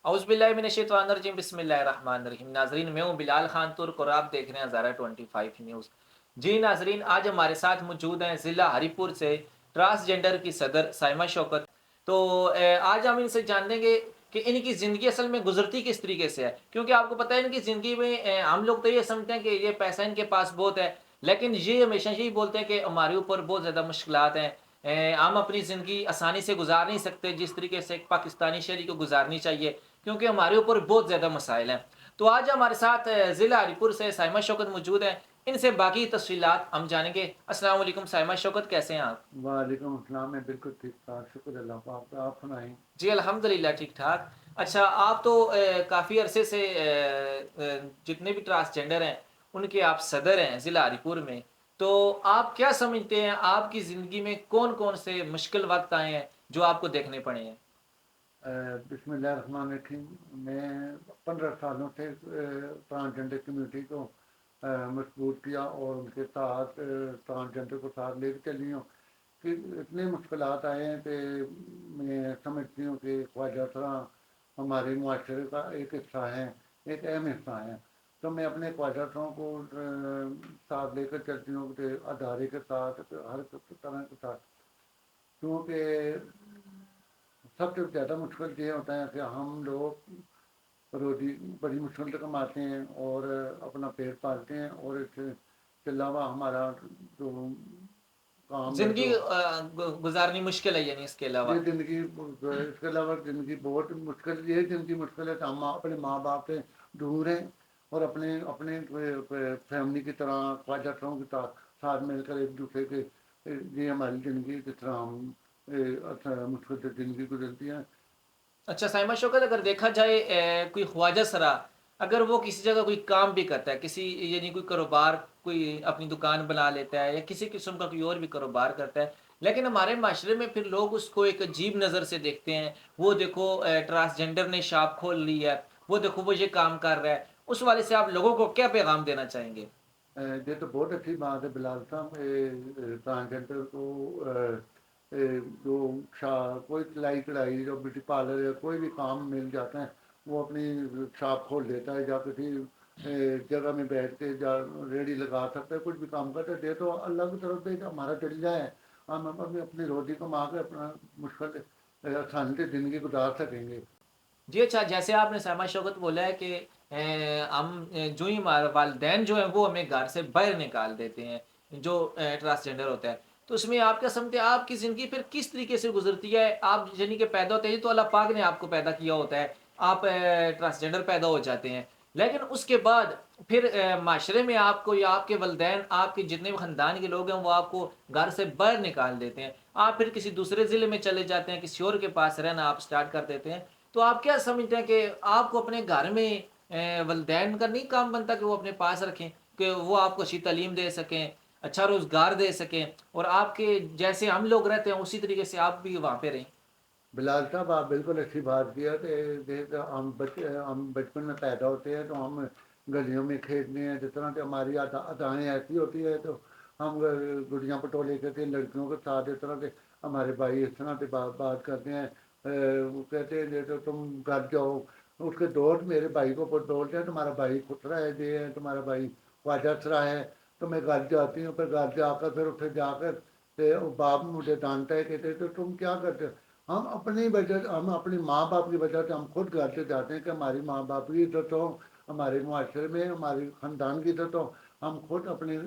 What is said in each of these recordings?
औज़ुबिल्लाहिमिनश्शैतानिर्रजीम बिस्मिल्लाहिर्रहमानिर्रहीम। नाज़रीन, मैं हूँ बिलाल खान तुर्क और आप देख रहे हैं ज़ारा 25 न्यूज़। जी नाज़रीन, आज हमारे साथ मौजूद हैं ज़िला हरीपुर से ट्रांसजेंडर की सदर साइमा शौकत। तो आज हम इनसे जान लेंगे कि इनकी ज़िंदगी असल में गुजरती किस तरीके से है, क्योंकि आपको पता है इनकी ज़िंदगी में हम लोग तो ये समझते हैं कि ये पैसा इनके पास बहुत है, लेकिन ये हमेशा यही बोलते हैं कि हमारे ऊपर बहुत ज़्यादा मुश्किलात हैं। हम अपनी ज़िंदगी आसानी से गुजार नहीं सकते जिस तरीके से एक पाकिस्तानी शहरी को गुजारनी चाहिए, क्योंकि हमारे ऊपर बहुत ज़्यादा मसाइल हैं। तो आज हमारे साथ ज़िला हरीपुर से साइमा शौकत मौजूद हैं, इनसे बाकी तफसीलात हम जानेंगे। अस्सलाम वालेकुम साइमा शौकत, कैसे हैं आप? वालेकुम अस्सलाम। मैं बिल्कुल ठीक ठाक, शुक्र अल्लाह पाक का। आप सुनाएं। जी अल्हम्दुलिल्लाह ठीक ठाक। अच्छा, आप तो काफ़ी अरसे से जितने भी ट्रांसजेंडर हैं उनके आप सदर हैं ज़िला हरीपुर में। तो आप क्या समझते हैं, आपकी ज़िंदगी में कौन कौन से मुश्किल वक्त आए हैं जो आपको देखने पड़े हैं? बिस्मिल्लाहिर्रहमानिर्रहीम। मैं 15 सालों से ट्रांसजेंडर कम्युनिटी को मजबूत किया और उनके साथ ट्रांसजेंडर को साथ लेकर चली हूँ कि इतने मुश्किलात आए हैं कि मैं समझती हूँ कि ख्वाजा सरा हमारे मुआशरे का एक हिस्सा है, एक अहम हिस्सा है। तो मैं अपने ख्वाजा सरों को साथ लेकर चलती हूँ कि अदारे के साथ, हर तरह के साथ। क्योंकि सबसे ज़्यादा मुश्किल ये होता है कि हम लोग रोजी बड़ी मुश्किल से कमाते हैं और अपना पेट पालते हैं, और इसके अलावा हमारा जो काम है, ज़िंदगी जो गुजारनी मुश्किल है यानी इसके ये अलावा। ज़िंदगी, इसके अलावा ज़िंदगी बहुत मुश्किल, ये ज़िंदगी मुश्किल है कि हम अपने माँ बाप से दूर हैं और अपने अपने फैमिली की तरह ख्वाजातों के साथ मिलकर एक दूसरे के ये हमारी ज़िंदगी जिस तरह हम मुश्किल से ज़िंदगी गुजरती है। अच्छा साइमा शौकत, अगर देखा जाए कोई ख्वाजा सरा अगर वो किसी जगह कोई काम भी करता है, किसी यानी कोई कारोबार, कोई अपनी दुकान बना लेता है या किसी किस्म का कोई और भी कारोबार करता है, लेकिन हमारे माशरे में फिर लोग उसको एक अजीब नज़र से देखते हैं। वो देखो ट्रांसजेंडर ने शॉप खोल ली है, वो देखो वो ये काम कर रहा है। उस वाले से आप लोगों को क्या पैगाम देना चाहेंगे? ये तो बहुत अच्छी बात है बिलाल साहब। ट्रांसजेंडर को जो कोई सिलाई कढ़ाई, जो ब्यूटी पार्लर या कोई भी काम मिल जाता है, वो अपनी शॉप खोल देता है, या किसी जगह में बैठ के जा रेडी लगा सकता है, कुछ भी काम करते हैं। ये तो अल्लाह की तरफ से एक हमारा जरिया है, हम अपनी अपनी रोटी कमा के अपना मुश्किल आसानी से ज़िंदगी गुजार सकेंगे। जी अच्छा, जैसे आपने सामा शौकत बोला है कि हम जो ही हमारे वालिदैन जो हैं वो हमें घर से बाहर निकाल देते हैं, जो ट्रांसजेंडर होता है। तो उसमें आप क्या समझते हैं, आपकी ज़िंदगी फिर किस तरीके से गुजरती है? आप यानी कि पैदा होते हैं तो अल्लाह पाक ने आपको पैदा किया होता है, आप ट्रांसजेंडर पैदा हो जाते हैं, लेकिन उसके बाद फिर माशरे में आपको या आपके वालिदैन, आपके जितने भी ख़ानदान के लोग हैं, वो आपको घर से बाहर निकाल देते हैं। आप फिर किसी दूसरे ज़िले में चले जाते हैं, किसी और के पास रहना आप स्टार्ट कर देते हैं। तो आप क्या समझते हैं कि आपको अपने घर में वलिदैन का नहीं काम बनता कि वो अपने पास रखें, कि वो आपको अच्छी तालीम दे सकें, अच्छा रोज़गार दे सकें, और आपके जैसे हम लोग रहते हैं उसी तरीके से आप भी वहाँ पे रहें? बिलाल साहब, आप बिल्कुल अच्छी बात किया कि हम बचपन में पैदा होते हैं तो हम गलियों में खेलते हैं, जिस तरह से हमारी अदाएँ ऐसी होती है, तो हम गुड़ियाँ पटोले कहते हैं लड़कियों के साथ, इस तरह से हमारे भाई इस तरह से बात करते हैं। वो कहते हैं जैसे तुम घर जाओ, उसके दोस्त मेरे भाई को बोलते हैं तुम्हारा भाई खुसरा है, ये है तुम्हारा भाई ख्वाजा सरा है। तो मैं घर जाती हूँ, फिर घर जाकर फिर उसे जाकर बाप मुझे डांटता है, कहते तो तुम क्या करते हो। हम अपनी माँ बाप की वजह से हम खुद घर से जाते हैं कि हमारी माँ बाप की इज्जत हो, हमारे मुआशरे में हमारे ख़ानदान की इज्जत हो। हम खुद अपने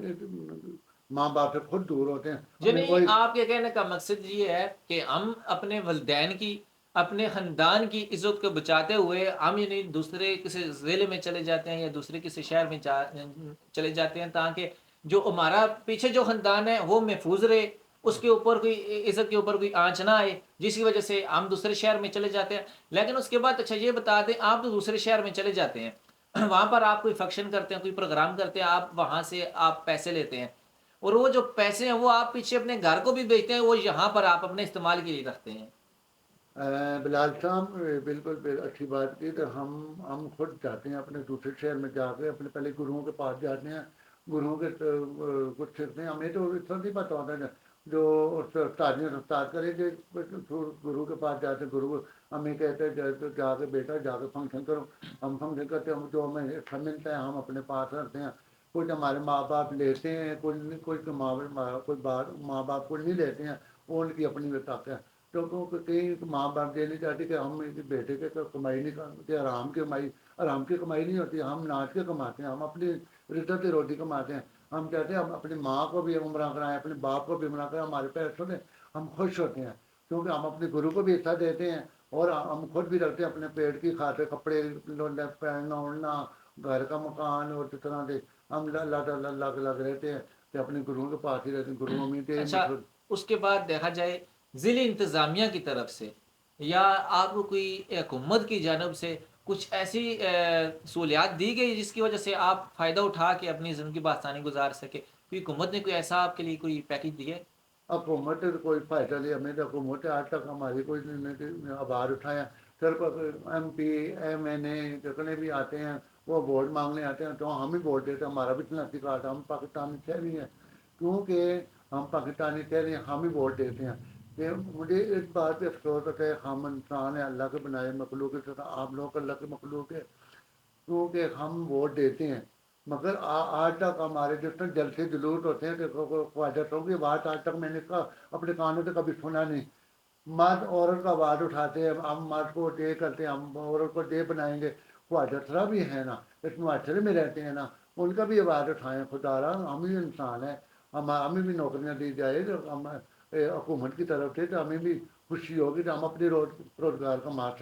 माँ बाप से खुद दूर होते हैं, हमें यानी कोई आपके कहने का मकसद ये है कि हम अपने वलिदैन की, अपने ख़ानदान की इज़्ज़त को बचाते हुए हम यानी दूसरे किसी ज़िले में चले जाते हैं या दूसरे किसी शहर में चले जाते हैं, ताकि जो हमारा पीछे जो ख़ानदान है वो महफूज रहे, उसके ऊपर कोई इज़्ज़त के ऊपर कोई आँच ना आए, जिसकी वजह से हम दूसरे शहर में चले जाते हैं। लेकिन उसके बाद अच्छा ये बता दें, आप तो दूसरे शहर में चले जाते हैं, वहाँ पर आप कोई फ़ंक्शन करते हैं, कोई प्रोग्राम करते हैं, आप वहाँ से आप पैसे लेते हैं, और वो जो पैसे हैं वो आप पीछे अपने घर को भी बेचते हैं, वो यहाँ पर आप अपने इस्तेमाल के लिए रखते हैं। बिलाल साहब, बिल्कुल अच्छी बात की। तो हम खुद जाते हैं अपने दूसरे शहर में जाके, अपने पहले गुरुओं के पास जाते हैं, गुरुओं के कुछ सीखते हैं। हमें तो इतना नहीं पता होता है जो ताजियाँ उस्ताद करेंगे, गुरु के पास जाते हैं, गुरु ہمیں کہتے ہیں جا کے بیٹا جا کے فنکشن کرو، ہم فنکشن کرتے ہیں، ہم جو ہمیں ایکسٹرا ملتا ہے ہم اپنے پاس رکھتے ہیں، کچھ ہمارے ماں باپ لیتے ہیں، کچھ ماں باپ کو نہیں لیتے ہیں، وہ ان کی اپنی طاقت ہے۔ تو کئی ماں باپ یہ نہیں چاہتے کہ ہم بیٹے کے کمائی نہیں کرتے، آرام کی کمائی نہیں ہوتی، ہم ناچ کے کماتے ہیں، ہم اپنی عزت روٹی کماتے ہیں، ہم چاہتے ہیں ہم اپنی ماں کو بھی عمرہ کرائیں، اپنے باپ کو بھی عمرہ کرائیں، ہمارے پیسوں سے ہم خوش ہوتے ہیں، کیونکہ ہم اپنے گرو کو بھی حصہ دیتے ہیں اور ہم خود بھی رکھتے ہیں اپنے پیٹ کی خاطر، کپڑے پہننا اوڑھنا، گھر کا مکان، اور جس طرح سے ہم لگ رہتے ہیں کہ اپنے گروؤں کے پاس ہی رہتے ہیں، گرو ہمیں تو اچھا، مشہور۔ اس کے بعد دیکھا جائے ضلع انتظامیہ کی طرف سے یا آپ کو کوئی حکومت کی جانب سے کچھ ایسی سہولیات دی گئی جس کی وجہ سے آپ فائدہ اٹھا کے اپنی زندگی بآسانی گزار سکے؟ کوئی حکومت نے کوئی ایسا آپ کے لیے کوئی پیکیج دی ہے؟ حکومت تو کوئی فائدہ نہیں، ہمیں تو حکومت آج تک ہماری کوئی آبار اٹھایا، صرف ایم پی ایم این اے جتنے بھی آتے ہیں وہ ووٹ مانگنے آتے ہیں تو ہم ہی ووٹ دیتے ہیں، ہمارا بھی شناختی کارڈ، ہم پاکستانی شہری ہیں، کیونکہ ہم پاکستانی شہری ہیں، ہم ہی ووٹ دیتے ہیں۔ کہ مجھے اس بات پہ افسوس ہوتا ہے، ہم انسان ہیں، اللہ کے بنائے مخلوق کی طرح آپ لوگ اللہ کے مخلوق ہے، کیونکہ ہم ووٹ دیتے ہیں، مگر آج تک ہمارے جس طرح جلسے جلوس ہوتے ہیں کہ خواجہ صاحب کی بات آج تک میں نے اپنے کانوں سے کبھی سنا نہیں۔ مرد عورت کا آواز اٹھاتے ہیں، ہم مرد کو دے کرتے ہیں، ہم عورت کو دے بنائیں گے، خواجہ صاحب بھی ہیں نا، اس معاشرے میں رہتے ہیں نا، ان کا بھی آواز اٹھائیں، خدا را ہم ہی انسان ہیں، ہمیں بھی نوکریاں دی جائے تو ہم حکومت کی طرف سے، تو ہمیں بھی خوشی ہوگی تو ہم اپنی روزگار کما سکتے ہیں۔